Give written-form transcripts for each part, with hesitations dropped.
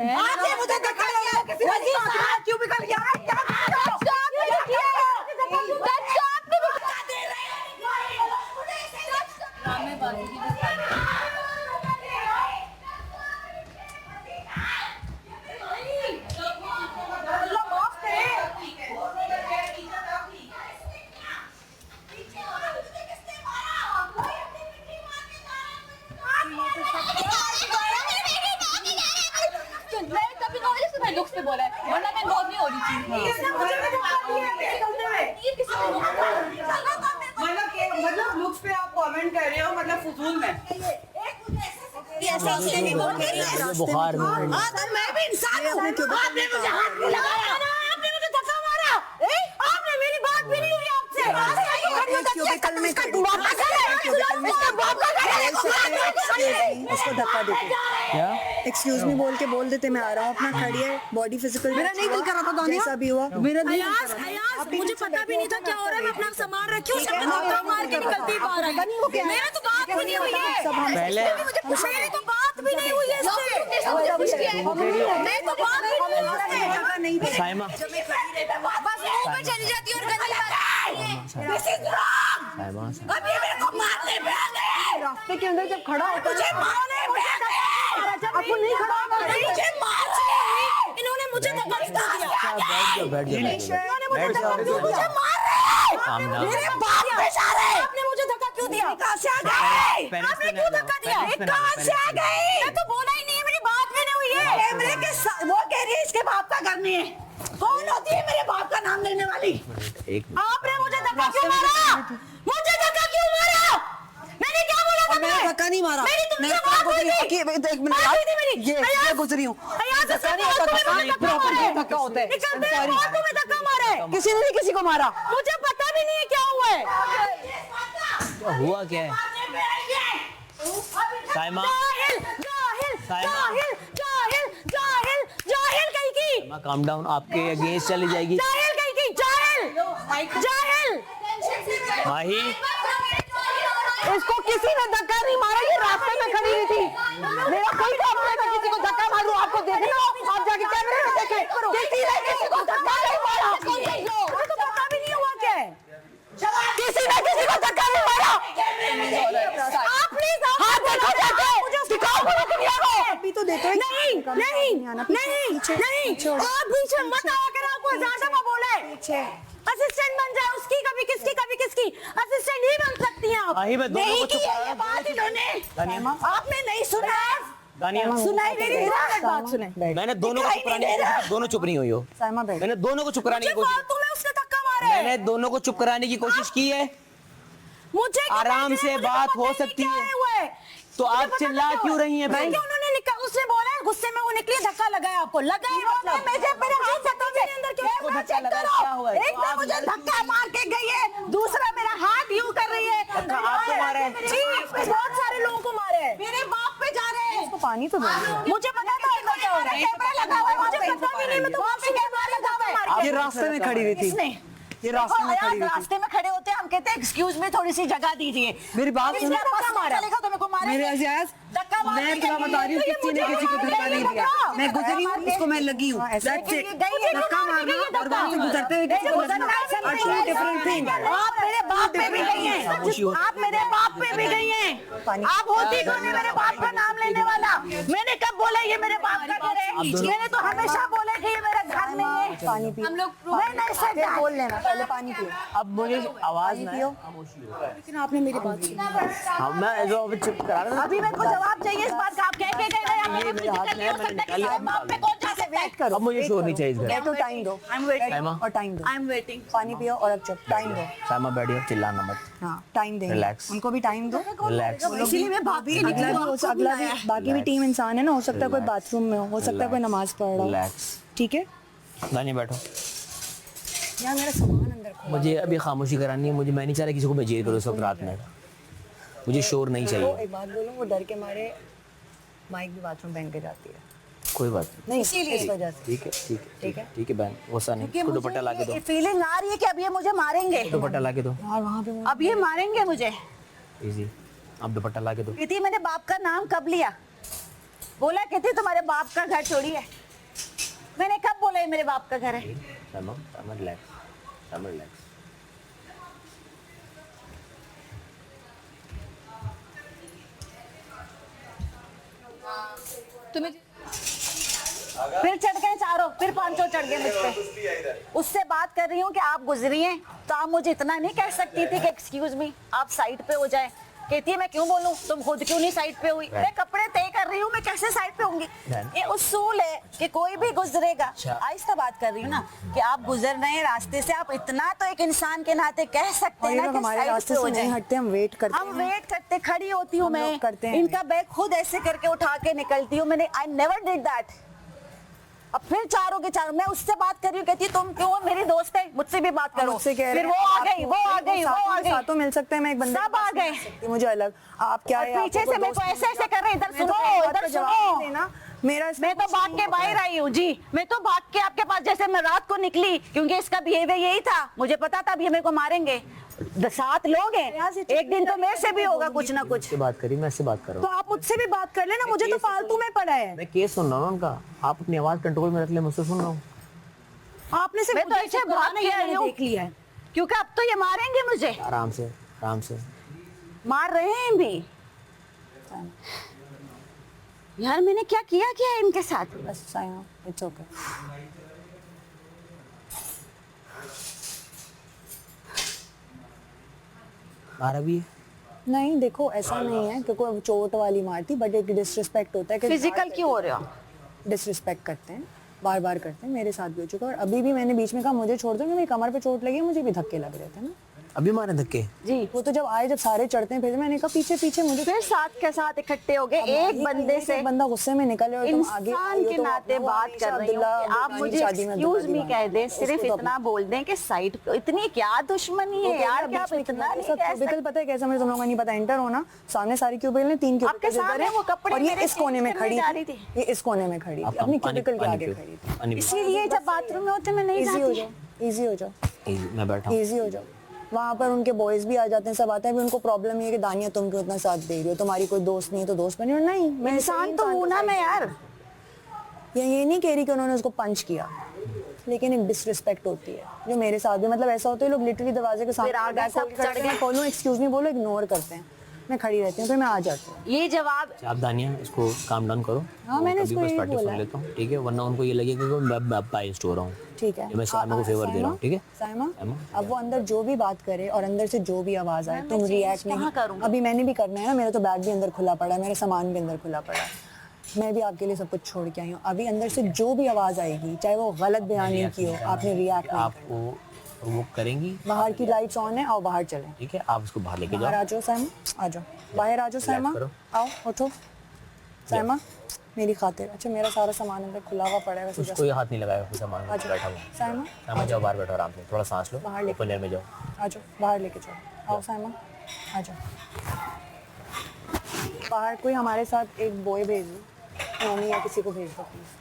आपने मुझे धक्का दिया, वजीर साहब क्यों निकल गया? लुक्स पे बोला है, वरना मैं इन्वॉल्व नहीं हो रही थी। मतलब लुक्स पे आप कमेंट कर रहे हो, मतलब फजूल में। बुखार में तो मैं भी इंसान हूँ। आपने मुझे हाथ नहीं लगाया, आपने मुझे धक्का मारा, आपने मेरी बात भी नहीं हुई आपसे। उसको धक्का देते क्या? एक्सक्यूज मी बोल के बोल देते मैं आ रहा हूँ, अपना खड़ी है, बॉडी फिजिकल मेरा नहीं दिल कर रहा था दानिया, जैसा भी हुआ मेरा दिल अयाज मुझे पता भी नहीं था क्या हो रहा है, मैं अपना सामान रखी हूँ, सब धक्का मार के निकलती बाहर आई। मेरा तो बात भी नहीं हुई है, पहले मेरी तो बात भी नहीं हुई है इससे, मैं तो बात भी नहीं हुई है। साइमा बस मुंह पे चली जाती और गली साइमा अब ये मेरे को मारने पे आ गए, रास्ते के अंदर जब खड़ा होता मुझे मारने पे आ गए, आपको नहीं खड़ा होगा, मुझे मारने, इन्होंने मुझे धक्का क्यों दिया? बैठ जाओ इन्होंने मुझे बैठ धक्का जाओ क्यों, मुझे मार रहे हैं, Calm down. मेरे बाप पे जा रहे हैं, आपने मुझे धक्का क्यों दिया? कहाँ से आ गए? पेरेंट्स आपने पे क्यों ना धक्का जाओ, दिया? पेरेंट्स पे ना कहाँ जाओ, से आ पेरेंट्स पे गई? मैं तो बोला ही नहीं है, मेरी बात भी नहीं हुई है। कैमरे के वो कह रही है इसके बाप का घर नहीं है। कौन होती है मेरे बाप का नाम लेने वाली? एक आपने मुझे धक्का क्यों मारा? मुझे धक्का क्यों मारा? मैंने क्या बोला था? मैंने धक्का नहीं मारा, मेरी तुमसे मैं बात हुई थी। एक मिनट बात हुई थी मेरी। ये अयाज, गुजरी हूँ, अयाज से धक्का नहीं होता, धक्का नहीं, प्रॉपर ये धक्का होता है। निकलते हैं, Sorry। बातों में धक्का मारे। किसी ने नहीं किसी को मारा, मुझे पता भी नहीं है क्या हुआ है। क्या हुआ क्या है? साइमा जाहिल, जाहिल, साइमा। जाहिल, जाहिल, जाहिल, जाहिल कहीं की, साइमा काम डाउन, आपके अगेंस्ट चली जाएगी। जाहिल कहीं की, जाहिल, जाहिल। माही इसको किसी ने धक्का नहीं मारा, ये रास्ते में खड़ी हुई थी, मेरा कोई काम नहीं था किसी को धक्का मारूं, आपको देखना आप जाके कैमरे में देखें, किसी ने किसी को धक्का नहीं मारा, मुझे तो पता भी नहीं हुआ क्या है। किसी ने किसी को धक्का नहीं मारा, आप प्लीज हाथ देखो जाके, दिखाओ पूरी दुनिया को। अभी तो देखो नहीं, नहीं, नहीं, नहीं, आप पीछे मत आया कर, आपको ज्यादा मैं बोले। असिस्टेंट बन जाए उसकी, कभी किसकी, कभी किसकी, असिस्टेंट ही बन सकती हैं आप। माही, मैं दोनों नहीं को की चुप है करा ये बात इन्होंने, दानिया आपने नहीं सुना, दानिया सुनाई नहीं दे रहा है बात, सुने। मैंने दोनों को चुप कराने की कोशिश, दोनों चुप नहीं हुई हो। साइमा बैठ, मैंने दोनों को चुप कराने की मुझे कोशिश, फालतू में उसने धक्का मारा है। मैंने दोनों को चुप कराने की कोशिश की है। मुझे क्या आराम पता है, से मुझे बात पता हो ही नहीं सकती क्या है। हुआ है। तो मुझे आप पता चिल्ला नहीं क्यों रही हैं मैं फिर? क्या उन्होंने लिखा, उसने बोला गुस्से में वो निकली, धक्का लगाया आपको, लगाया मतलब मेरे हाथ से तो मेरे अंदर क्या किसको धक्का लगा, क्या हुआ है? एक तो मुझे धक्का मार के गई है, दूसरा मेरा हाथ यूं कर रही है, धक्का आपको मारा है? जी, बहुत सारे लोगों को मारे हैं, मेरे बाप पे जा रहे हैं। इसको पानी तो दो, मुझे पता था अंदर क्या हो रहा है, कैमरा लगा हुआ है, मुझे पता भी नहीं, मैं तो वहाँ पे कैमरा लगा हुआ है। ये रास्ते में खड़ी हुई थी, किसने? ये रास्ते में खड़ी हुई थी, रास्ते में खड़े होते हैं, हम कहते हैं एक्सक्यूज में थोड़ी सी जगह दीजिए। मेरी बात सुनो, धक्का मारा तो मेरे को मारा, मेरे अज़ीज़, धक्का मारने मैं के तुम्हें बता रही हूँ लिए किसी ने मुझे किसी को धक्का नहीं दिया, मैं गुजरी हूँ, इसको मैं लगी हूँ, That's it। धक्का मारना और वहाँ से गुजरते हुए किसी को लगना are two different things। आप मेरे बाप पे भी गई हैं, आप मेरे बाप पे भी गई हैं, आप होती कौन है मेरे बाप का नाम लेने वाला? मैंने कब बोला ये मेरे बाप का घर है? मैंने तो हमेशा बोला कि ये मेरा घर नहीं है। पानी पियो, हम लोग मैं नहीं सकता, बोल लेना, पहले पानी पियो, अब मुझे आवाज ना पियो। लेकिन आपने मेरी बात सुनी। हाँ, मैं जो अभी चुप करा रहा था। अभी मेरे को जवाब चाहिए इस बात का, आप कह के गए हैं, आप ये मेरे हाथ में है, मैंने निकाल लिया। बाप पे कौन जा सकता है? वेट करो, अब मुझे शोर नहीं चाहिए इस घर। बैठो, टाइम दो, साइमा और टाइम दो, आई एम वेटिंग। पानी पियो और अब चुप, टाइम दो, साइमा बैठियो, चिल्लाना मत, हाँ टाइम देंगे, Relax। उनको भी टाइम दो, रिलैक्स। इसीलिए मैं भाग के निकली, अगला भी बाकी भी टीम इंसान है ना, हो सकता है कोई Relax। बाथरूम में हो सकता है कोई नमाज पढ़ रहा हो, रिलैक्स। ठीक है? दानिया बैठो, यार मेरा सामान अंदर खो, मुझे अभी खामोशी करानी है, मुझे मैं नहीं चाह रहा किसी को मैं जेल करूँ इस वक्त रात में, मुझे शोर नहीं वो चाहिए। एक बात बोलूं, वो डर के मारे माइक भी बाथरूम पहन के जाती है, कोई बात नहीं इस वजह से, ठीक है, ठीक है, ठीक है? ठीक है बहन, गुस्सा नहीं, उसको दुपट्टा ला के दो, फीलिंग आ रही है कि अब ये मुझे मारेंगे, दुपट्टा ला के दो, यार वहाँ पे अब ये मारेंगे मुझे। इजी, आप दुपट्टा ला के दो। प्रीति, मैंने बाप का नाम कब लिया? बोला कहती तुम्हारे बाप का घर थोड़ी है। मैंने कब बोला ये मेरे बाप का घर है? सैमा सैमा रिलैक्स, सैमा रिलैक्स। तुम्हें फिर चढ़ गए चारों, फिर 500 चढ़ गए मुझ पे। उससे बात कर रही हूँ कि आप गुजरी हैं तो आप मुझे इतना नहीं कह सकती थी कि एक्सक्यूज मी आप साइड पे हो जाए। कहती है मैं क्यों बोलूं, तुम खुद क्यों नहीं साइड पे हुई? मैं कपड़े तय कर रही हूँ, मैं कैसे साइड पे होंगी? ये उसूल है कि कोई भी गुजरेगा। आहिस्ता बात कर रही हूँ ना कि आप गुजर रहे हैं रास्ते से, आप इतना तो एक इंसान के नाते कह सकते हैं ना कि हमारे साइड रास्ते पे हो से नहीं जाए। हटते, हम वेट करते हम वेट करते, खड़ी होती हूँ हम मैं, लोग करते हैं। इनका बैग खुद ऐसे करके उठा के निकलती हूँ। मैंने आई नेवर डिड दैट। अब फिर चारों के चारों, मैं उससे बात कर रही हूँ, कहती है तुम क्यों मेरी दोस्त है, मुझसे भी बात करो। मुझसे कह रहे फिर हैं, वो आ आप गई, वो आ गई, वो आ गई। सातों मिल सकते हैं, मैं एक बंदे सब आ गए। मुझे अलग, आप क्या और है, पीछे आपको से मेरे को दोस्त ऐसे ऐसे कर रहे हैं, इधर मैं तो सुनो, एक बात इधर का जवाब नहीं सुनो। देना। मेरा इसमें मैं तो कुछ भाग नहीं के होता बाहर है। आई हूँ जी, मैं तो भाग के आपके पास, जैसे मैं रात को निकली क्योंकि इसका बिहेवियर यही था, मुझे पता था अब ये मेरे को मारेंगे। 7 लोग हैं, एक दिन तो मेरे से भी होगा कुछ ना कुछ। से बात करी, मैं इससे बात कर रहा तो हूँ। आप मुझसे भी बात कर लेना, मुझे तो फालतू में पड़ा है। मैं केस सुन रहा हूँ ना उनका, आप अपनी आवाज कंट्रोल में रख ले, मुझसे सुन रहा हूँ। आपने सिर्फ मैं तो ऐसे भाग के आई हूँ देख लिया है। क्योंकि अब तो ये मारेंगे मुझे, आराम से, आराम से। मार रहे हैं भी। यार मैंने क्या किया है इनके साथ? बस साया, इट्स ओके। मारा भी है। नहीं देखो, ऐसा नहीं है कि कोई चोट वाली मारती, बट एक डिसरिस्पेक्ट होता है कि फिजिकल क्यों हो रहे हो? डिसरिस्पेक्ट करते हैं, बार बार करते हैं। मेरे साथ भी हो चुका है और अभी भी मैंने बीच में कहा मुझे छोड़ दो, क्योंकि मेरी कमर पे चोट लगी है, मुझे भी धक्के लग रहे थे ना। अभी मारे धक्के? जी। वो तो जब आए, जब सारे चढ़ते हैं, फिर मैंने कहा पीछे पीछे मुझे। फिर साथ के साथ इकट्ठे हो गए, एक बंदे से। एक बंदा गुस्से में निकले और तुम आगे इंसान के नाते बात कर रही हूँ कि आप मुझे एक्सक्यूज मी कह दें, सिर्फ इतना बोल दें कि साइड पे। इतनी क्या दुश्मनी है यार, क्या आप इतना नहीं कह सकते? बिल्कुल पता है कैसे, मुझे तुम लोगों को नहीं पता। एंटर होना, सामने सारी क्यूबिकल ने 3 क्यूबिकल आपके सामने वो कपड़े और ये मेरे इस कोने में चेंज खड़ी करने जा रही थी, थी। ये इस कोने में खड़ी थी, अपनी क्यूबिकल के आगे खड़ी थी। इसीलिए जब बाथरूम में होते मैं नहीं इजी हो जाती। जाओ, इजी हो जाओ, मैं बैठा हूँ। इजी हो जाओ। वहाँ पर उनके बॉयज भी आ जाते हैं, सब आते हैं। अभी उनको प्रॉब्लम ये है कि दानिया तुम क्यों इतना साथ दे रही हो, तुम्हारी कोई दोस्त नहीं है तो दोस्त बनी हो। नहीं, मैं इंसान तो हूँ ना मैं यार। ये नहीं कह रही कि उन्होंने उसको पंच किया, लेकिन एक डिसरिस्पेक्ट होती है जो मेरे साथ भी, मतलब ऐसा होता है लोग लिटरली दरवाजे के सामने फिर आगे सब चढ़ गए। खोलूं, एक्सक्यूज मी बोलो, इग्नोर करते हैं। मैं खड़ी रहती हूँ, फिर मैं आ जाती हूँ। ये जवाब आप दानिया इसको काम डाउन करो। हाँ, मैंने कभी इसको बस यही पार्टी बोला सुन है। लेता हूँ, ठीक है? वरना उनको ये लगेगा कि मैं बाइस्ड हो रहा हूँ। ठीक है, ये मैं साइमा को फेवर दे रहा हूँ, ठीक है? साइमा, साइमा, अब वो अंदर जो भी बात करे और अंदर से जो भी आवाज आए, तुम रिएक्ट कहाँ नहीं। करूँगी? अभी मैंने भी करना है ना, मेरा तो बैग भी अंदर खुला पड़ा है, मेरा सामान भी अंदर खुला पड़ा है। मैं भी आपके लिए सब कुछ छोड़ के आई हूँ। अभी अंदर से जो भी आवाज आएगी, चाहे वो गलत बयान नहीं की हो, आपने रिएक्ट नहीं आपको वो करेंगी। करना। बाहर की लाइट्स ऑन है, आओ बाहर चलें। ठीक है, आप उसको बाहर लेके बाहर जाओ। आ जाओ साइमा, आ जाओ बाहर, आ जाओ साइमा, करो। आओ उठो साइमा, मेरी खातिर। अच्छा, मेरा सारा सामान अंदर खुला हुआ पड़ा है, वैसे उसको ये हाथ नहीं लगाएगा, खुद सामान में बैठा हुआ। साइमा, साइमा जाओ बाहर बैठो, आराम से थोड़ा सांस लो, बाहर लेके ओपन एयर में जाओ। आ जाओ बाहर लेके जाओ, आओ साइमा, आ जाओ बाहर। कोई हमारे साथ एक बॉय भेज दो, मम्मी या किसी को भेज दो प्लीज।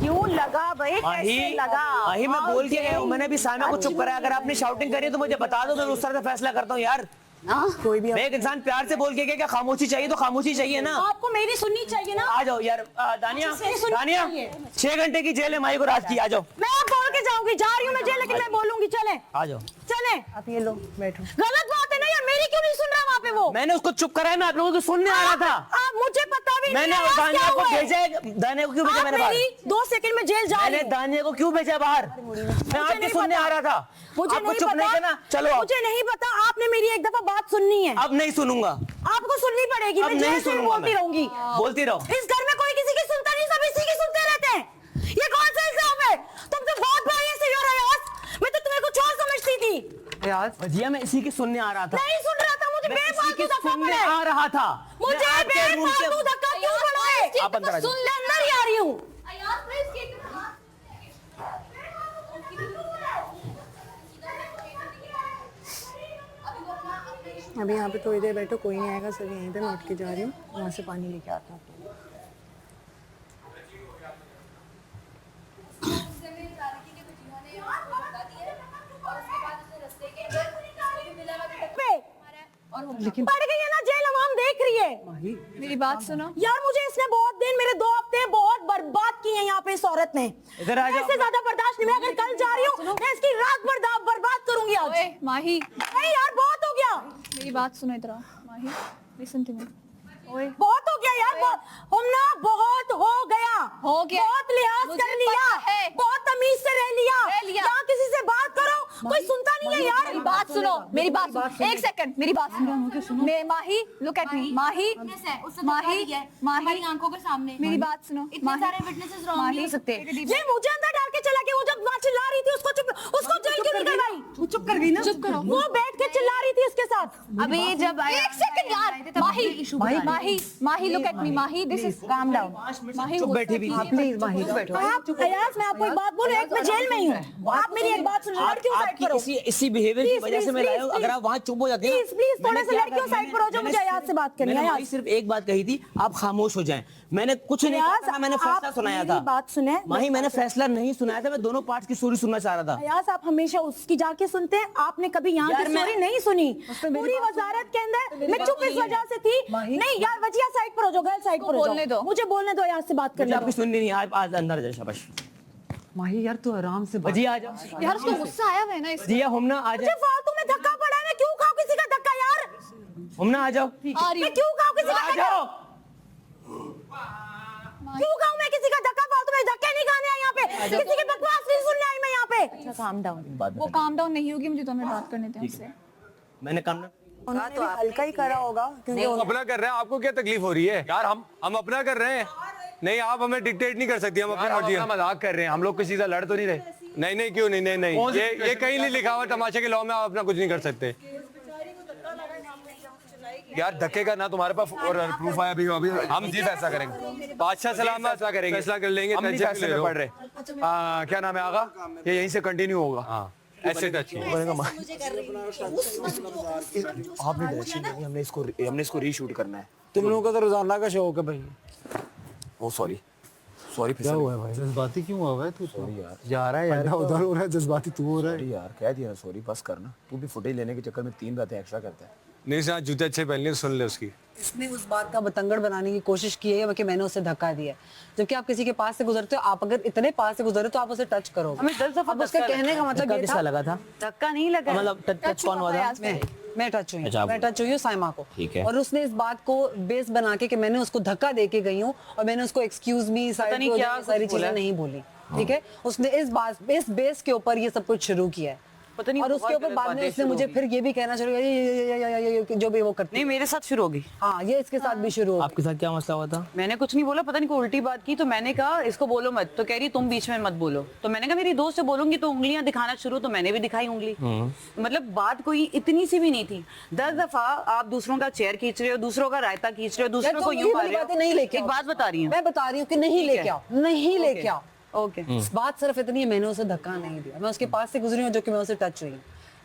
क्यों लगा भाई, कैसे लगा? माही मैं बोल के गया हूँ, मैंने भी साइमा को चुप कराया। अगर आपने शाउटिंग करी है तो मुझे बता दो, मैं उस तरह से फैसला करता हूँ यार। कोई भी मैं एक इंसान प्यार से बोल के गया, क्या खामोशी चाहिए तो खामोशी चाहिए ना। आपको मेरी सुननी चाहिए ना। आ जाओ यार। दानिया, सुननी दानिया, चाहिए। 6 घंटे की जेल है माही को रात की। आ जाओ, मैं बोल के जाऊंगी, जा रही हूँ मैं जेल, लेकिन मैं बोलूंगी। चले आ जाओ। चले। आप ये लो बैठो। गलत बात है ना यार, मेरी क्यों नहीं सुन रहा वहाँ पे वो? मैंने उसको चुप कराया, मैं आप लोगों को सुनने आ रहा था। आप मुझे पता भी मैंने नहीं है, दानिया क्या को हुआ है? भेजा है। दानिया को क्यों भेजा आप मैंने बाहर? मेरी 2 सेकंड में जेल जा रही मैंने हूँ। दानिया को क्यों भेजा बाहर? मैं आपके नहीं सुनने पता। आ रहा था। मुझे आपको नहीं चुप नहीं पता। करना। चलो आप। मुझे नहीं पता, आपने मेरी एक दफा बात सुननी है। अब नहीं सुनूंगा, आपको सुननी पड़ेगी। अब मैं नहीं जेल से सुनूंगा बोलती मैं। रहूंगी। बोलती रहो। इस घर में कोई किसी की सुनता नहीं, सब इसी की सुनते रहते हैं। ये कौन सा हिसाब है? तुम तो बहुत भाई से हो रहे हो। मैं तो तुम्हें कुछ और समझती थी यार भजिया, मैं इसी की सुनने आ रहा था। नहीं सुन रहा था, मुझे मैं इसी बेफालतू की धक्का सुनने पड़ा है। आ रहा था। मुझे मैं आपके रूम से- बेफालतू धक्का क्यों पड़ा है? आप अंदर आ जाओ। सुन ले, अंदर ही आ रही हूँ। अभी यहाँ पे थोड़ी देर बैठो, कोई नहीं आएगा, सब यहीं पे। मैं उठ के जा रही हूँ, वहाँ से पानी लेके आता हूँ। लेकिन पड़ गई है ना जेल, हम देख रही है। मेरी बात सुनो। यार मुझे इसने बहुत दिन, मेरे 2 हफ्ते बहुत बर्बाद किए हैं यहाँ पे इस औरत ने। इधर आ जाओ। इससे ज्यादा बर्दाश्त नहीं। मैं अगर कल जा रही हूँ मैं इसकी रात बर्बाद करूंगी आज। ओए माही, नहीं यार बहुत हो गया, मेरी बात सुनो इधर आओ। माही लिसन टू मी। ओए बहुत हो गया यार, हमना बहुत हो गया, बहुत लिहाज मुझे कर लिया, पता है। बहुत तमीज से रह लिया। लिया। जहाँ किसी से बात करो कोई सुनता नहीं है यार। मेरी बात सुनो, मेरी बात सुनो, एक सेकंड मेरी बात सुनो। मैं माही, लुक एट मी। माही, माही आंखों के सामने मेरी बात सुनो। इतने सारे witnesses wrong नहीं हो सकते। ये मुझे अंदर डाल के चला गया। वो जब वहाँ चिल्ला रही थी उसको जेल क्यों नहीं करवाई? चुप कर गई ना। चुप करो। वो बैठ के चिल्ला रही थी इसके साथ। अभी जब एक सेकंड यार। Mahi look at me. Mahi this is calm down. Mahi चुप बैठी भी। प्लीज माही बैठो। आप अयाज, मैं आपको एक बात बोलूं, एक मैं जेल में ही हूँ। आप मेरी एक बात सुनो, लड़कियों साइड आपकी पर हो। इसी बिहेवियर की Please, वजह से please, मैं लाया हूँ। please, अगर आप वहाँ चुप हो जाते हैं ना, प्लीज मैंने थोड़े से क्या लड़कियों कहा? साइड पर हो जो मुझे अयाज से बात करनी है। मैंने अयाज, वही सिर्फ एक बात कही थी, आप खामोश हो जाएं। मैंने कुछ नहीं अयाज, कहा था, मैंने फैसला आप सुनाया मेरी था। बात सुने। माही, मैंने फैसला नहीं सुनाया था, मैं दोनों पार्ट की स्टोरी सुनना चाह रहा था। अयाज, आप हमेशा उसकी जाके सुनते हैं, आपने कभी यहाँ की यार, मैं- स्टोरी नहीं सुनी। पूरी वजारत के अंदर मैं चुप इस वजह से थी। नहीं यार, वजिया साइड पर हो जाओ, गर्ल साइड पर हो बोलने जाओ। दो। मुझे बोलने दो, अयाज से बात मुझे करने आपकी दो। सुननी नहीं, आज अंदर आ जाए। शाबाश माही यार तू आराम से जी, आ जाओ। यार उसको गुस्सा आया हुआ है ना इसलिए। जी हम ना आ मुझे जाए। फालतू में धक्का पड़ा है, मैं क्यों खाऊं किसी का धक्का यार? हम ना आ जाओ। आ रही मैं हूँ। क्यों खाऊं किसी का आ धक्का? जाओ। क्यों खाऊं मैं किसी का धक्का? फालतू में धक्के नहीं खाने आए यहाँ पे, किसी की बकवास नहीं सुनने आई मैं यहाँ पे। Calm down. वो काम डाउन नहीं होगी, मुझे तो हमें बात करने दें उससे। मैंने काम उन्होंने भी हल्का ही करा होगा क्योंकि हम अपना कर रहे हैं, आपको क्या तकलीफ हो रही है यार? हम अपना कर रहे हैं। नहीं, आप हमें डिक्टेट नहीं कर सकती, हम अपनी मर्जी। हम मजाक कर रहे हैं, हम लोग किसी से लड़ तो नहीं रहे। नहीं क्यों नहीं, ये कहीं नहीं लिखा हुआ तमाशे के लॉ में, आप अपना कुछ नहीं कर सकते। यार धक्के का ना तुम्हारे पास और प्रूफ आया भी अभी हम जी फैसला करेंगे। बादशाह सलामत फैसला करेंगे, फैसला कर लेंगे। हम नहीं टेंशन फैसले ले में लो। पड़ रहे। क्या नाम है आगा? ये यहीं से कंटिन्यू होगा। हाँ, ऐसे टच आपने डायरेक्शन दी, हमने इसको रीशूट करना है। तुम लोगों का तो रोजाना का शौक है भाई। ओ सॉरी क्या हुआ है भाई? जज्बाती क्यों हुआ है तू? सॉरी यार, जा रहा है यार, उधर हो रहा है, जज्बाती तू हो रहा है। सॉरी यार, कह दिया ना सॉरी, बस करना। तू भी फुटेज लेने के चक्कर में 3 बातें एक्स्ट्रा करता है। नहीं सर, जूते अच्छे पहन लिए, सुन ले उसकी। इसने उस बात का बतंगड़ बनाने की कोशिश की है कि मैंने उसे धक्का दिया, जबकि आप किसी के पास से गुजरते हो, आप अगर इतने पास से गुजरे तो आप उसे टच करोगे। हमें 10 दफा अब उसका कहने का मतलब ये किसका था, लगा था? धक्का नहीं लगा, मतलब टच कौन हुआ था? मैं टच हुई, अच्छा, मैं टच हुई हूँ साइमा को। ठीक है। और उसने इस बात को बेस बना के कि मैंने उसको धक्का दे के गई हूँ और मैंने उसको एक्सक्यूज मी सारी चीजें नहीं बोली। ठीक है, उसने इस बेस के ऊपर ये सब कुछ शुरू किया है। पता नहीं, और उसके ऊपर बाद में उसने मुझे फिर ये भी कहना शुरू किया जो भी वो करती नहीं, मेरे साथ शुरू होगी। हाँ, ये इसके साथ भी शुरू हो गई। आपके साथ क्या मसला हुआ था? मैंने कुछ नहीं बोला, पता नहीं कोई उल्टी बात की, तो मैंने कहा इसको बोलो मत, तो कह रही तुम बीच में मत बोलो। तो मैंने कहा मेरी दोस्त से बोलूंगी तो उंगलियां दिखाना शुरू, तो मैंने भी दिखाई उंगली। मतलब बात कोई इतनी सी भी नहीं थी। 10 दफा आप दूसरों का चेयर खींच रहे हो, दूसरों का रायता खींच रहे हो, दूसरों को यूं मार रहे नहीं हो। लेके एक बात बता रही हूँ, मैं बता रही हूँ कि नहीं लेके आओ, नहीं लेके आओ। ओके। बात सिर्फ इतनी है, मैंने उसे धक्का नहीं दिया। मैं उसके पास से गुजरी हूँ जो कि मैं उसे टच हुई हूँ।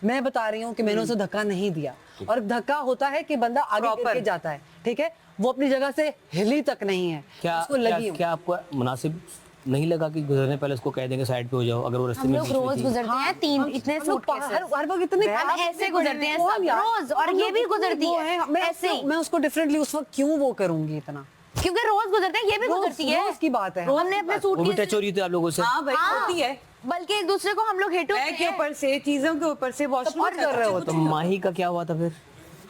मैं बता रही हूँ कि मैंने उसे धक्का नहीं दिया। और धक्का होता है कि बंदा आगे गिर के जाता है, ठीक है, वो अपनी जगह से हिली तक नहीं है, उसको लगी। क्या आपको मुनासिब नहीं लगा कि गुजरने पहले उसको कह देंगे साइड पे हो जाओ, अगर वो रास्ते हम में लोग बीच में रोज थी? गुजरते हैं 3 इतने हर वक्त इतने हम ऐसे गुजरते हैं सब रोज, और ये भी गुजरती है ऐसे ही। मैं उसको डिफरेंटली उस वक्त क्यों वो करूंगी इतना? क्योंकि रोज गुजरते हैं, ये भी गुजरती है। रोज की बात है। हमने अपने सूट वो भी टच हो रही थी आप लोगों से? हाँ भाई, होती है। बल्कि एक दूसरे को हम लोग हिट होते बैग के हैं। ऊपर से, चीजों के ऊपर से वॉशरूम कर रहे हो। तो माही का क्या हुआ था फिर?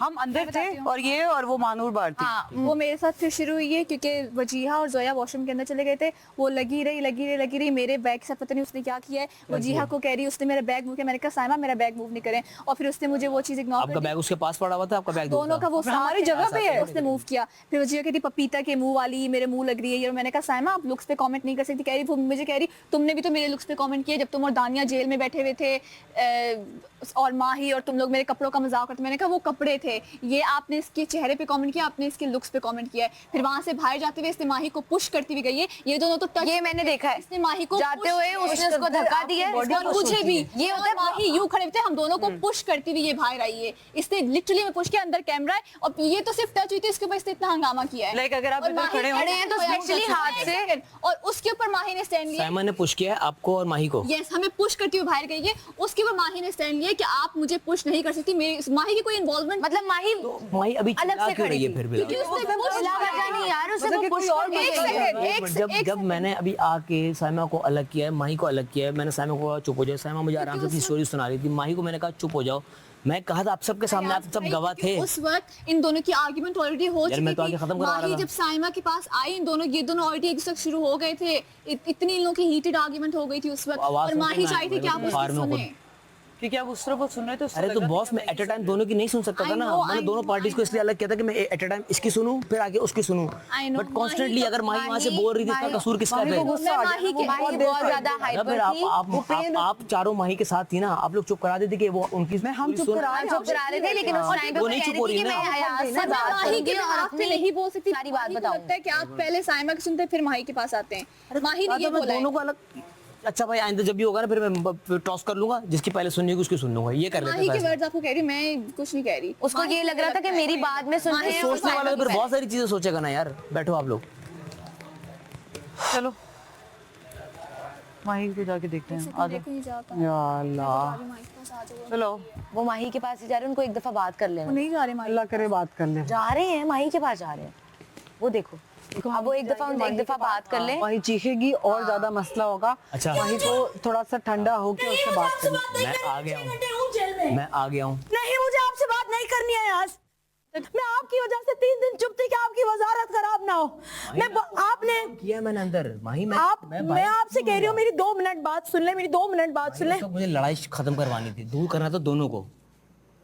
हम अंदर थे और ये और वो मानूर बाहर थी। हाँ, वो मेरे साथ फिर शुरू हुई है क्योंकि वजीहा और जोया वॉशरूम के अंदर चले गए थे। वो लगी रही मेरे बैग से, पता नहीं उसने क्या किया है। वजीहा को कह रही उसने मेरा बैग मूव किया। मैंने कहा साइमा मेरा बैग मूव नहीं करें, और फिर उसने मुझे वो चीज इग्नोर आपका बैग उसके पास पड़ा हुआ था? आपका बैग दोनों का वो हमारी जगह पे है। उसने मूव किया। फिर वजीहा कहती पपीता के मुंह वाली मेरे मुंह लग रही है ये। और मैंने कहा साइमा आप लुक्स पे कमेंट नहीं कर सकती। कह रही वो मुझे कह रही तुमने भी तो मेरे लुक्स पे कमेंट किया जब तुम और दानिया जेल में बैठे हुए थे और माही और तुम लोग मेरे कपड़ों का मजाक करते। मैंने कहा वो कपड़े थे, ये आपने इसके चेहरे पे कमेंट किया, आपने इसके लुक्स पे कमेंट किया है। फिर वहां से बाहर जाते हुए इसने माही को पुश करती हुई गई है। ये दोनों तो ये मैंने देखा है, इसने माही को जाते हुए उसने उसको धक्का दिया है। और मुझे भी ये होता है माही यूं खड़े थे, हम दोनों को पुश करती हुई ये बाहर आई है। इसने लिटरली में पुश किया, अंदर कैमरा है और ये तो सिर्फ टच हुई थी, इसके ऊपर इसने इतना हंगामा किया है। लाइक अगर आप और इधर माही खड़े हैं तो स्पेशली हाथ से, और उसके ऊपर माही ने स्टैंड लिया। साइमा ने पुश किया है आपको और माही को? यस, हमें पुश करती हुई बाहर गई है। उसके ऊपर माही ने स्टैंड लिया कि आप मुझे पुश नहीं कर सकती, मेरी माही की कोई इन्वॉल्वमेंट मतलब माही माही अभी अलग चिल्ला से क्यों खड़ी रही है थी फिर भी? क्योंकि उसने कुछ चिल्ला वजह नहीं यार, उसे मतलब कि कुछ कोई और और एक सेकंड, जब मैंने अभी आके साइमा को अलग किया है, माही को अलग किया है, मैंने साइमा को कहा चुप हो जाओ। साइमा मुझे आराम से अपनी स्टोरी सुना रही थी, माही को मैंने कहा चुप हो जाओ। मैं कहा था आप सबके सामने, आप सब गवाह थे। उस वक्त इन दोनों की आर्गुमेंट ऑलरेडी हो यार, चुकी मैं तो थी। आगे खत्म करवा रहा माही था। जब साइमा के पास आई, ये दोनों ऑलरेडी एक साथ शुरू हो गए थे। इतनी इन लोगों की हीटेड आर्गुमेंट हो गई थी उस वक्त, आवाज और सुनते माही ना, चाहती थी कि आप कार उसकी में सुने। क्योंकि आप उस तरह को सुन रहे थे, उससे अरे तो लगा बॉस, कि मैं एट अ टाइम दोनों की नहीं सुन सकता था I ना। know, मैंने I दोनों know, पार्टीज को I इसलिए अलग किया था कि मैं एट अ टाइम इसकी सुनूं, फिर आगे उसकी सुनूं। I know, बट कॉन्स्टेंटली माही अगर माही वहां से माही- बोल रही थी, इसका कसूर किसका माही है? को गुस्सा आ माही गया, के- वो माही देर बहुत से- ज्यादा या हाइपर फिर थी। आप चारों माही के साथ थी ना, आप लोग चुप करा देते कि वो उनकी मैं हम चुप करा चुप करा रहे थे, लेकिन उस टाइम पे वो वो नहीं कह चुप रही हो थी रही कि ना। मैं अयाज से मैं बात माही के करूंगी और हाथ पे अपनी नहीं बोल सकती। सारी बात माही को बताऊं। लगता है कि आप पहले साइमा की सुनते फिर माही के पास आते हैं। माही ने ये मैं बोला है। दोनों को अलग। अच्छा भाई, आइंदा जब भी होगा ना, फिर मैं टॉस कर लूंगा, जिसकी पहले सुननी होगी उसकी सुन लूंगा। ये कर माही लेते के हैं। वर्ड्स आपको कह रही, मैं कुछ नहीं कह रही। उसको ये लग रहा था कि मेरी बात में सुन रहे हैं और सोचने वाला तो साइमा फिर की बहुत सारी चीजें सोचेगा ना यार। बैठो आप लोग। चलो माही को जाके देखते हैं। आ जाओ। देखो नहीं जाता। या अल्लाह, माही के पास आ जाओ। चलो वो माही के पास ही जा रहे हैं, उनको एक दफा बात कर वो लेना। नहीं जा रहे माही। अल्लाह करे बात कर ले। जा रहे हैं, माही के पास जा रहे हैं। वो देखो, अब वो एक दफा बात कर ले। वही चीखेगी और ज्यादा मसला होगा। अच्छा। वही को थोड़ा सा ठंडा होके उससे बात करें। मैं आ गया हूँ, मैं आ गया हूँ। नहीं, मुझे आपसे बात नहीं करनी है आज। मैं आपकी वजह से 3 दिन चुप थी कि आपकी वजारत खराब ना हो। आपने किया मैंने अंदर माही, मैं आपसे कह रही हूँ, मेरी 2 मिनट बात सुन ले, मेरी 2 मिनट बात सुन ले। तो मुझे लड़ाई खत्म करवानी थी, दूर करना था दोनों को।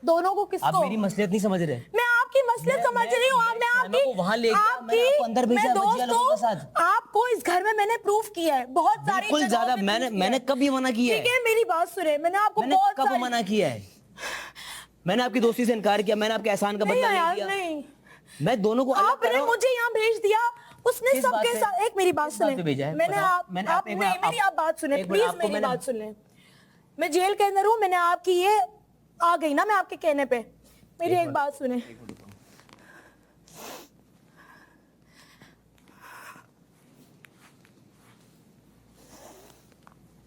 दोनों को आप किसको? मेरी मसलियत नहीं समझ रहे। मैं आपकी मसले समझ रही हूँ। मैं आपकी को वहाँ ले गया, मैंने आपको अंदर भेजा मैं बजिया लोगों के साथ। आपको इस घर में मैंने प्रूफ किया है बहुत सारी बिल्कुल जगहों ज्यादा। पे proof मैंने किया है। कब ये मना किया ठीक है? है, मेरी बात सुने। मैंने आपको मैंने बहुत कब सारी मना किया है? मैंने आपकी दोस्ती से इनकार किया, मैंने आपके एहसान का नहीं बदला नहीं यार, लिया। नहीं। मैं दोनों को अलग कर आपने रहा हूं। मुझे यहाँ भेज दिया, उसने किस बात सबके पे? साथ। एक मेरी बात किस बात पे सुने। भेजा है? मैंने बताओ। आप मैंने आप एक नहीं, बार मेरी आप बात सुने एक बार प्लीज, आपको मेरी मैंने- बात सुने। मैं जेल के अंदर हूँ, मैंने आपकी ये आ गई ना, मैं आपके कहने पे। मेरी एक बात सुने।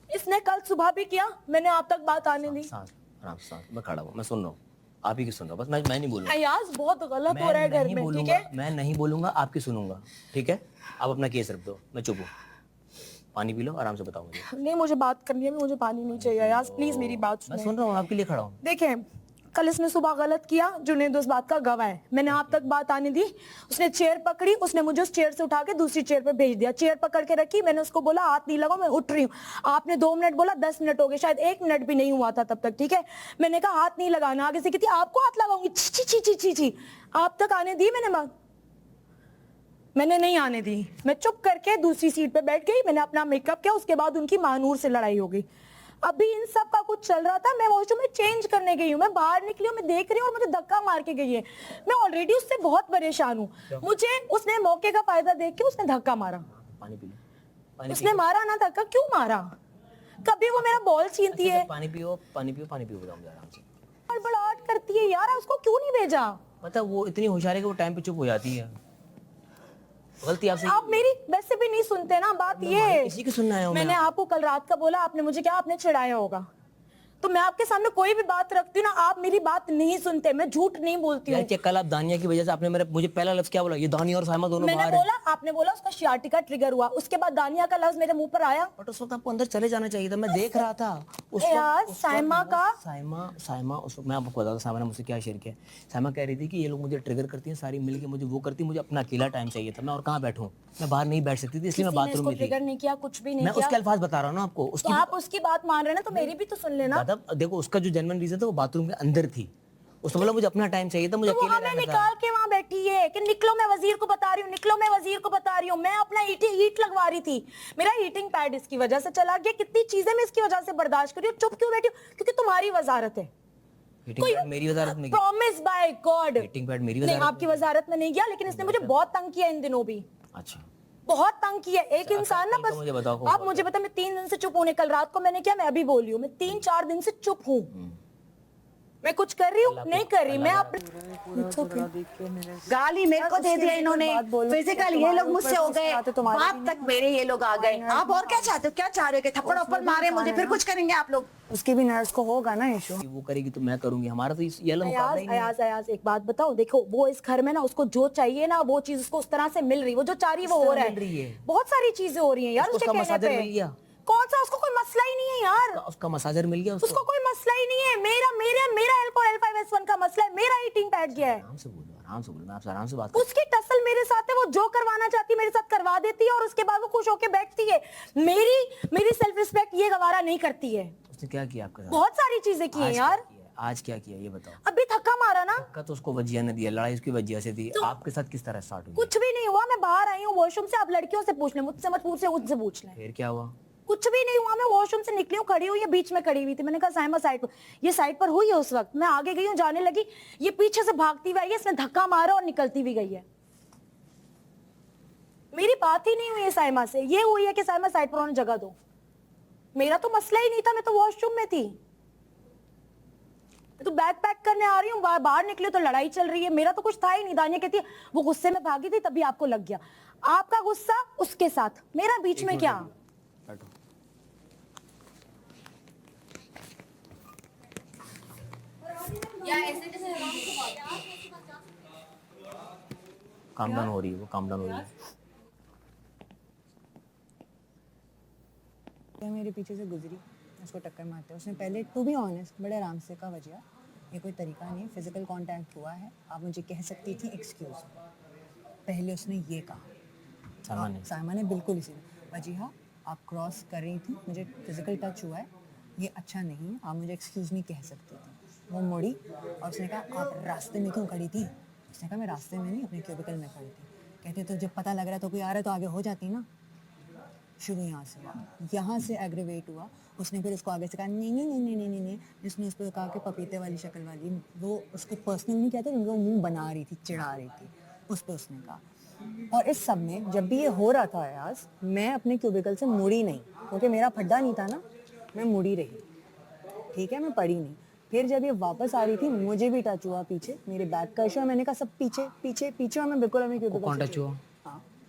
इसने कल सुबह भी किया, मैंने आप तक बात आने दी। सांस, आराम से सांस। मैं खड़ा हूँ, मैं सुन रहा हूँ। आप ही की सुन रहा हूँ, बस मैं नहीं बोलूंगा। अयाज बहुत गलत हो रहा है घर में, ठीक है? मैं नहीं बोलूंगा, आपकी सुनूंगा, ठीक है? आप अपना केस रख दो, मैं चुप हूँ। पानी पी लो, आराम से बताओ मुझे। नहीं, मुझे बात करनी है, मुझे पानी नहीं चाहिए अयाज, प्लीज मेरी बात मैं सुने। सुन रहा हूँ, आपके लिए खड़ा हूँ। देखें, कल इसने सुबह गलत किया, जुनैद उस बात का गवाह है। मैंने आप तक बात आने दी, उसने चेयर पकड़ी, उसने मुझे उस चेयर से उठा के दूसरी चेयर पे भेज दिया। चेयर पकड़ के रखी, मैंने उसको बोला हाथ नहीं लगाओ, मैं उठ रही हूँ। आपने 2 मिनट बोला, 10 मिनट हो गए, शायद 1 मिनट भी नहीं हुआ था तब तक, ठीक है? मैंने कहा हाथ नहीं लगाना। आगे से कहती आपको हाथ लगाऊंगी, छी छी छी छी छी छी। आप तक आने दी मैंने बात? मैंने नहीं आने दी। मैं चुप करके दूसरी सीट पे बैठ गई, मैंने अपना मेकअप किया, उसके बाद उनकी मानूर से लड़ाई हो गई। अभी इन सब का कुछ चल रहा था, मैं वॉशरूम में चेंज करने गई हूँ, मैं बाहर निकली हूँ, मैं देख रही हूँ और मुझे धक्का मार के गई है। मैं ऑलरेडी उससे बहुत परेशान हूँ, मुझे उसने मौके का फायदा देख के उसने धक्का मारा। पानी पी लो, पानी उसने मारा ना धक्का, क्यों मारा? कभी वो मेरा बॉल छीनती है, पानी पियो, पानी पियो, पानी पियो, बताओ मुझे आराम से। बड़बड़ाहट करती है यार, उसको क्यों नहीं भेजा? पता वो इतनी होशियार है कि वो टाइम पे चुप हो जाती है। गलती आपसे। आप मेरी वैसे भी नहीं सुनते ना, बात ये है। किसी की सुनना है मैंने आपको कल रात का बोला, आपने मुझे क्या आपने चिढ़ाया होगा। तो मैं आपके सामने कोई भी बात रखती हूँ ना, आप मेरी बात नहीं सुनते। मैं झूठ नहीं बोलती हूँ। यार क्या कल आप दानिया की वजह से आपने मुझे पहला लफ्ज क्या बोला? ये दानिया और साइमा दोनों मैंने बाहर हैं। बोला, आपने बोला उसका शियाटिका ट्रिगर हुआ, उसके बाद दानिया का लफ्ज मेरे मुंह पर आया। बट उस वक्त आपको अंदर चले जाना चाहिए था, मैं देख रहा था उस यार, वक्त साइमा का साइमा उस वक्त मैं आपको बताता हूं साइमा ने मुझसे क्या शेयर किया। साइमा कह रही थी कि ये लोग मुझे ट्रिगर करती हैं, सारी मिलके मुझे वो करती, मुझे अपना अकेला टाइम चाहिए था। मैं और कहाँ बैठूं, मैं बाहर नहीं बैठ सकती थी, इसलिए मैं बाथरूम में थी। ट्रिगर नहीं किया, कुछ भी नहीं मैं किया। उसके अल्फाज बता रहा हूँ ना आपको। तो आप उसकी बात मान रहे हैं ना, तो मेरी भी तो सुन लेना। देखो उसका जो जेन्युइन रीजन था वो बाथरूम के अंदर थी। उसने बोला मुझे अपना टाइम चाहिए था, मुझे तो वो अकेले हमें रहना था। निकाल के वहां बैठी है कि निकलो, मैं वजीर को बता रही हूँ, निकलो, मैं वजीर को बता रही हूँ। मैं अपना हीट लगवा रही थी, मेरा हीटिंग पैड इसकी वजह से चला गया। कितनी चीजें मैं इसकी वजह से बर्दाश्त कर रही हूँ, चुप क्यों बैठी हूँ? क्योंकि तुम्हारी वजारत है। हीटिंग पैड मेरी वजारत में गया। Promise by God, heating pad मेरी नहीं वजारत आपकी वजारत में नहीं गया, लेकिन इसने मुझे बहुत तंग किया इन दिनों भी, अच्छा बहुत तंग किया। एक इंसान ना, तो मुझे बताओ, बस आप मुझे बता, मैं 3 दिन से चुप होने, कल रात को मैंने क्या, मैं अभी बोली हूँ, मैं 3-4 दिन से चुप हूँ। मैं कुछ कर रही हूँ? नहीं कर रही मैं गाली मेरे को दे दिया इन्होंने, फिजिकल ये लोग मुझसे हो गए, बात तक मेरे ये लोग आ गए। आप और क्या चाहते हो? क्या चाह रहे हो कि थप्पड़ वप्पड़ मारे मुझे, फिर कुछ करेंगे आप लोग? उसकी भी नर्स को होगा ना इशू। वो करेगी तो मैं करूंगी, हमारा तो ये वाला मुकाबला ही नहीं है। अयाज अयाज एक बात बताओ, देखो वो इस घर में ना उसको जो चाहिए ना वो चीज उसको उस तरह से मिल रही, वो जो चाह रही है वो हो रहा मिल रही है। है। बहुत सारी चीजें हो रही हैं यार उसके उसका कहने मसाजर पे। मिल गया। कौन सा? उसको कोई मसला ही नहीं है यार, उसका मसाजर मिल गया उसको कोई मसला ही नहीं है। मेरा मेरा मेरा L4 L5S1 का मसला है, मेरा ईटिंग बैठ गया है। आराम से बोलो, मैं आपसे आराम से बात उसकी टसल मेरे साथ है, वो जो करवाना चाहती है मेरे साथ करवा देती है और उसके बाद वो खुश होके बैठती है। मेरी सेल्फ रिस्पेक्ट ये गवारा नहीं करती है। उसने क्या किया आपके साथ? बहुत सारी चीजें की हैं यार। आज क्या किया ये बताओ? अभी धक्का मारा ना, धक्का तो उसको वजिया ने दिया, लड़ाई उसकी वजिया से थी। आपके साथ किस तरह स्टार्ट हुई? कुछ भी नहीं हुआ। मैं बाहर आई हूँ वॉशरूम से, आप लड़कियों से पूछ लें, मुझसे मत पूछ लें, उससे पूछ लें। फिर क्या हुआ? कुछ भी नहीं हुआ। मैं वॉशरूम से निकली हूँ, खड़ी हुई है, बीच में खड़ी हुई थी। मैंने कहा साइमा साइड पर, ये साइड पर हुई है। उस वक्त मैं आगे गई हूँ, जाने लगी, ये पीछे से भागती हुई आई है, इसने धक्का मारा और निकलती भी गई है। मेरी बात ही नहीं हुई है साइमा से, ये हुई है कि साइमा साइड पर उन्हें जगह दो। मेरा तो मसला ही नहीं था, मैं तो वॉशरूम में थी। तो बैग पैक करने आ रही हूँ, बाहर निकली तो लड़ाई चल रही है। मेरा तो कुछ था ही नहीं। दानिया कहती है वो गुस्से में भागी थी तभी आपको लग गया। आपका गुस्सा उसके साथ, मेरा बीच में क्या? बैठो। काम डाउन हो रही है, वो काम डाउन हो रही है। मेरे पीछे से गुजरी, उसको टक्कर मारते उसने पहले, टू बी ऑनेस्ट बड़े आराम से कहा वजिया ये कोई तरीका नहीं, फिजिकल कांटेक्ट हुआ है, आप मुझे कह सकती थी एक्सक्यूज। पहले उसने ये कहा साइमा ने बिल्कुल इसी वजिया आप क्रॉस कर रही थी, मुझे फिजिकल टच हुआ है, ये अच्छा नहीं है, आप मुझे एक्सक्यूज नहीं कह सकती थी। वो मुड़ी और उसने कहा आप रास्ते में क्यों खड़ी थी? उसने कहा मैं रास्ते में नहीं, अपने क्यूबिकल में खड़ी थी। कहते तो जब पता लग रहा तो कोई आ रहा है तो आगे हो जाती ना। शुरू यहाँ से हुआ, यहाँ से एग्रीवेट हुआ। उसने फिर उसको आगे से कहा नहीं नहीं नहीं नहीं नहीं नहीं, जिसने उस पर कहा कि पपीते वाली शक्ल वाली, वो उसको पर्सनल नहीं कहते, वो मुंह बना रही थी, चिढ़ा रही थी, उस पर उसने कहा। और इस सब में जब भी ये हो रहा था अयाज, मैं अपने क्यूबिकल से मुड़ी नहीं, क्योंकि मेरा फड्डा नहीं था ना, मैं मुड़ी रही, ठीक है, मैं पड़ी नहीं। फिर जब ये वापस आ रही थी मुझे भी टच हुआ पीछे, मेरे बैक का इशू है, मैंने कहा सब पीछे पीछे पीछे, और मैं बिल्कुल अपने क्यूबिकल कौन टच हुआ?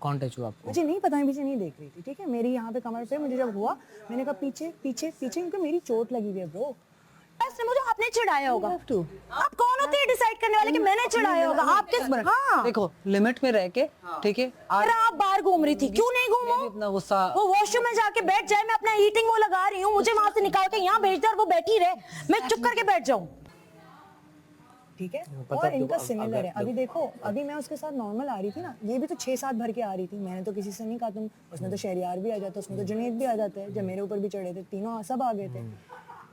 कौन टच हुआ आपको? मुझे नहीं पता, मैं पीछे नहीं देख रही थी, ठीक है। मेरी यहाँ पे कमर पे मुझे जब हुआ मैंने कहा पीछे पीछे पीछे, क्योंकि मेरी चोट लगी हुई है ब्रो। इसने मुझे आपने चिढ़ाया होगा। आप कौन होते हैं डिसाइड करने वाले कि मैंने चिढ़ाया होगा? आप किस? हाँ देखो लिमिट में रह के, ठीक है। अरे आप बाहर घूम रही थी, क्यों नहीं घूमो? इतना गुस्सा, वो वॉशरूम में जाके बैठ जाए, मैं अपना ईटिंग वो लगा रही हूँ, मुझे वहां से निकाल के यहाँ भेज दे और वो बैठी रहे, मैं चुप करके बैठ जाऊँ, ठीक है। और इनका सिमिलर है। अभी देखो, अभी मैं उसके साथ नॉर्मल आ रही थी ना, ये भी तो 6-7 भर के आ रही थी, मैंने तो किसी से नहीं कहा तुम, उसमें तो शहरियार भी आ जाता, उसमें तो जुनैद भी आ जाता है, जब मेरे ऊपर भी चढ़े थे तीनों सब आ गए थे।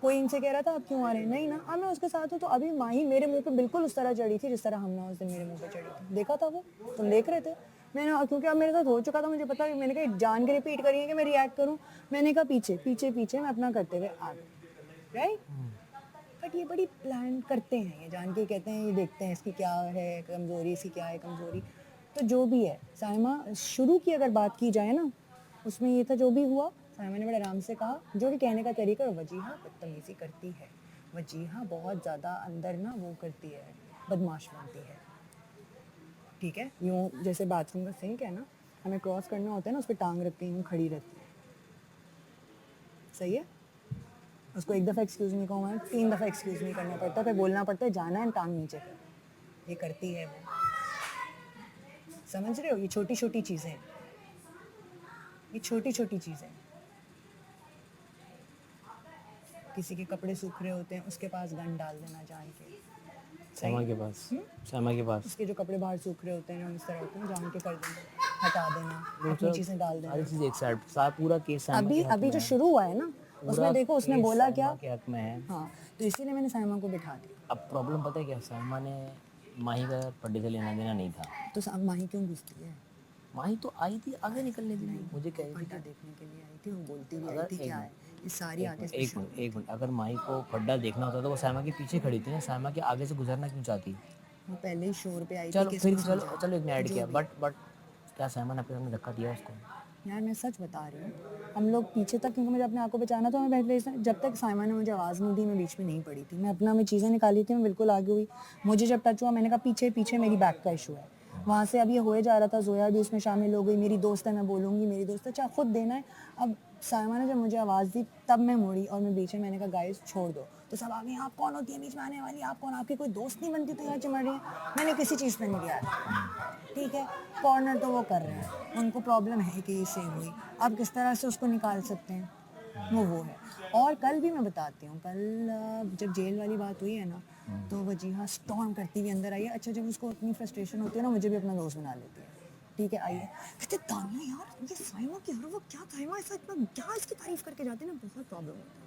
कोई इनसे कह रहा था आप क्यों आ रहे हैं? नहीं ना, अब मैं उसके साथ हूँ। तो अभी माही मेरे मुंह पे बिल्कुल उस तरह चढ़ी थी जिस तरह हमने उस दिन मेरे मुंह पे चढ़ी थी, देखा था वो, तुम देख रहे थे। मैंने, क्योंकि अब मेरे साथ हो चुका था, मुझे पता है, मैंने कहा जान के रिपीट करिए कि मैं रिएक्ट करूँ, मैंने कहा पीछे पीछे पीछे, मैं अपना करते हुए आ गई, राइट। बट ये बड़ी प्लान करते हैं, ये जान के कहते हैं, ये देखते हैं इसकी क्या है कमज़ोरी, इसकी क्या है कमज़ोरी। तो जो भी है, साइमा शुरू की अगर बात की जाए ना, उसमें ये था जो भी हुआ, साइमा ने बड़े आराम से कहा, जो कि कहने का तरीका, वजीहा बदतमीज़ी करती है, वजीहा बहुत ज़्यादा अंदर ना वो करती है, बदमाश बनती है, ठीक है। यूँ जैसे बाथरूम का सिंक है ना, हमें क्रॉस करना होता है ना, उस पर टांग रख के यूँ खड़ी रहती है, सही है। उसको एक दफ़ा एक्सक्यूज़ नहीं कहूँगा, 3 दफ़ा एक्सक्यूज़ नहीं करना पड़ता, फिर बोलना पड़ता है जाना है टांग नीचे कर, ये करती है वो, समझ रहे हो? ये छोटी छोटी चीज़ें, ये छोटी छोटी चीज़ें। किसी के कपड़े सूख रहे होते हैं, उसके पास गन डाल देना जान के, साइमा के पास, साइमा के पास उसके जो कपड़े बाहर सूख रहे होते हैं, इस तरह होते हैं, जान के कर देना, हटा देना, अपनी चीज़ें डाल देना। सारी चीज़ एक साइड, पूरा केस अभी जो शुरू हुआ है ना, उसमें देखो उसने बोला क्या, में है। हाँ, तो इसीलिए मैंने साइमा को बिठा दिया। अब प्रॉब्लम पता है क्या, साइमा ने माही का पड्डे से लेना देना नहीं था, तो माही क्यों घुसती है? माही तो आई थी आगे निकलने के लिए, मुझे कह रही थी खड्डा देखने के लिए आई थी, वो बोलती भी आई थी क्या है ये सारी आगे से। एक मिनट, अगर माही को खड्डा देखना होता तो वो साइमा के पीछे खड़ी थी ना, साइमा के आगे से गुजरना क्यों चाहती? वो पहले ही शोर पे आई थी। चलो फिर चलो एक ने ऐड किया, बट क्या साइमा ने अपने सामने धक्का दिया उसको? यार मैं सच बता रही हूँ, हम लोग पीछे तक, क्योंकि मुझे अपने आप को बचाना था, मैं बैठ रही, जब तक साइमा ने मुझे आवाज़ नहीं दी मैं बीच में नहीं पड़ी थी, मैं अपना में चीज़ें निकाली थी, मैं बिल्कुल आगे हुई, मुझे जब टच हुआ मैंने कहा पीछे पीछे मेरी बैक का इशू है, वहाँ से अब ये होए जा रहा था, जोया भी उसमें शामिल हो गई, मेरी दोस्त है मैं बोलूँगी, मेरी दोस्त है, चाहे खुद देना है। अब साइमा ने जब मुझे आवाज़ दी तब मैं मुड़ी और मैं बीच में, मैंने कहा गाइस छोड़ दो, तो सब आगे आप कौन होती है बीच में आने वाली, आप कौन, आपकी कोई दोस्त नहीं बनती तो यहाँ चिमड़ रही है। मैंने किसी चीज़ पे नहीं किया, ठीक है, कॉर्नर तो वो कर रहे हैं, उनको प्रॉब्लम है कि ये सेव हुई, अब किस तरह से उसको निकाल सकते हैं, वो है। और कल भी मैं बताती हूँ, कल जब जेल वाली बात हुई है ना, तो वजीहा स्टॉर्म करती हुई अंदर आई है। अच्छा, जब उसको इतनी फ्रस्ट्रेशन होती है ना, मुझे भी अपना दोस्त बना लेती है, ठीक है, आइए, कहते तानिया यार ये साइमा की हर वक्त क्या साइमा ऐसा इतना क्या इसकी तारीफ करके जाते हैं ना, बहुत प्रॉब्लम होता है।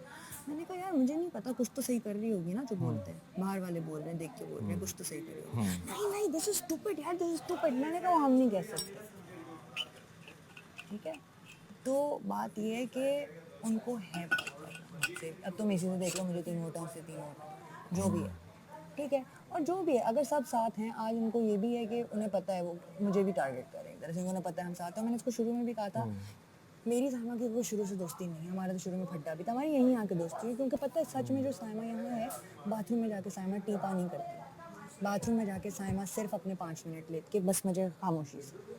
मैंने कहा यार मुझे नहीं पता, कुछ तो सही कर रही होगी ना जो बोलते हैं, बाहर वाले बोल रहे हैं, देख के बोल रहे हैं, कुछ तो सही कर रही होगी। नहीं नहीं, दिस इज स्टूपिड यार, दिस इज स्टूपिड। मैंने कहा वो हम नहीं कह सकते, ठीक है। तो बात ये है कि उनको है मुझसे, अब तुम इसी से देख लो, मुझे 3 वोट से 3 वोट, जो भी है, ठीक है। और जो भी है, अगर सब साथ हैं, आज उनको ये भी है कि उन्हें पता है वो मुझे भी टारगेट करें, दरअसल उन्हें पता है हम साथ हैं। मैंने इसको शुरू में भी कहा था, मेरी साइमा की कोई शुरू से दोस्ती नहीं है, हमारा तो शुरू में फड्डा भी था, हमारी यहीं आके दोस्ती है, क्योंकि पता है सच में जो साइमा यहाँ है, बाथरूम में जाके साइमा टीपा नहीं करती, बाथरूम में जाके साइमा सिर्फ अपने 5 मिनट लेके बस मुझे खामोशी से